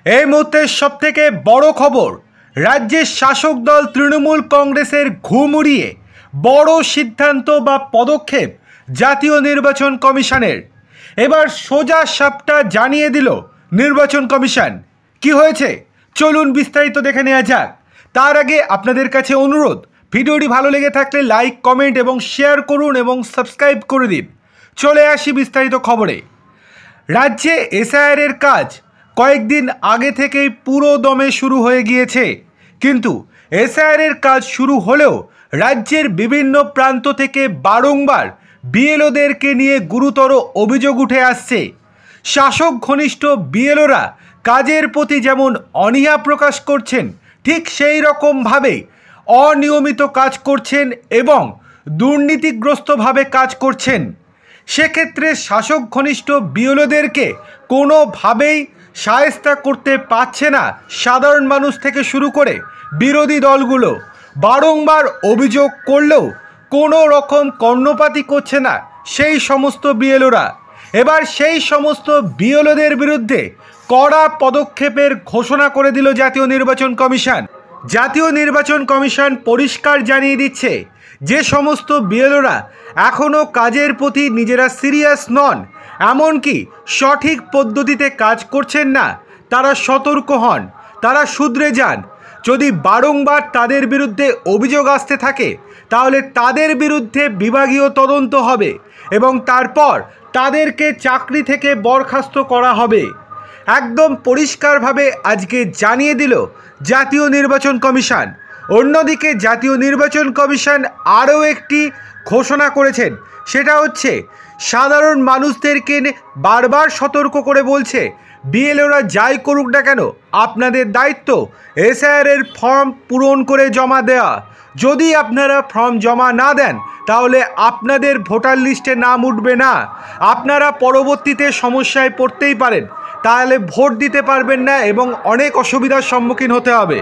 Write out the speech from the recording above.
এই মুহূর্তের সবথেকে বড় খবর, রাজ্যের শাসক দল তৃণমূল কংগ্রেসের ঘুম উড়িয়ে বড় সিদ্ধান্ত বা পদক্ষেপ জাতীয় নির্বাচন কমিশনের। এবার সোজা সাপটা জানিয়ে দিল নির্বাচন কমিশন। কি হয়েছে চলুন বিস্তারিত দেখে নেওয়া যাক। তার আগে আপনাদের কাছে অনুরোধ, ভিডিওটি ভালো লেগে থাকলে লাইক, কমেন্ট এবং শেয়ার করুন এবং সাবস্ক্রাইব করে দিন। চলে আসি বিস্তারিত খবরে। রাজ্যে এসআইআরের কাজ কয়েকদিন আগে থেকেই পুরো দমে শুরু হয়ে গিয়েছে, কিন্তু এসআইআরের কাজ শুরু হলেও রাজ্যের বিভিন্ন প্রান্ত থেকে বারংবার বিএলওদেরকে নিয়ে গুরুতর অভিযোগ উঠে আসছে। শাসক ঘনিষ্ঠ বিএলওরা কাজের প্রতি যেমন অনীহা প্রকাশ করছেন, ঠিক সেই রকমভাবে অনিয়মিত কাজ করছেন এবং দুর্নীতিগ্রস্তভাবে কাজ করছেন। সেক্ষেত্রে শাসক ঘনিষ্ঠ বিএলওদেরকে কোনোভাবেই শায়েস্তা করতে পারছে না সাধারণ মানুষ থেকে শুরু করে বিরোধী দলগুলো। বারংবার অভিযোগ করলেও কোনো রকম কর্ণপাতই করছে না সেই সমস্ত বিএলওরা। এবার সেই সমস্ত বিএলওদের বিরুদ্ধে কড়া পদক্ষেপের ঘোষণা করে দিল জাতীয় নির্বাচন কমিশন। জাতীয় নির্বাচন কমিশন পরিষ্কার জানিয়ে দিচ্ছে, যে সমস্ত বিএলওরা এখনও কাজের প্রতি নিজেরা সিরিয়াস নন, এমনকি সঠিক পদ্ধতিতে কাজ করছেন না, তারা সতর্ক হন, তারা শুধরে যান। যদি বারংবার তাদের বিরুদ্ধে অভিযোগ আসতে থাকে তাহলে তাদের বিরুদ্ধে বিভাগীয় তদন্ত হবে এবং তারপর তাদেরকে চাকরি থেকে বরখাস্ত করা হবে। একদম পরিষ্কারভাবে আজকে জানিয়ে দিল জাতীয় নির্বাচন কমিশন। অন্যদিকে জাতীয় নির্বাচন কমিশন আরও একটি ঘোষণা করেছেন, সেটা হচ্ছে সাধারণ মানুষদেরকে বারবার সতর্ক করে বলছে, বিএলওরা যাই করুক না কেন, আপনাদের দায়িত্ব এসআইআরের ফর্ম পূরণ করে জমা দেওয়া। যদি আপনারা ফর্ম জমা না দেন তাহলে আপনাদের ভোটার লিস্টে নাম উঠবে না, আপনারা পরবর্তীতে সমস্যায় পড়তেই পারেন, তাহলে ভোট দিতে পারবেন না এবং অনেক অসুবিধার সম্মুখীন হতে হবে।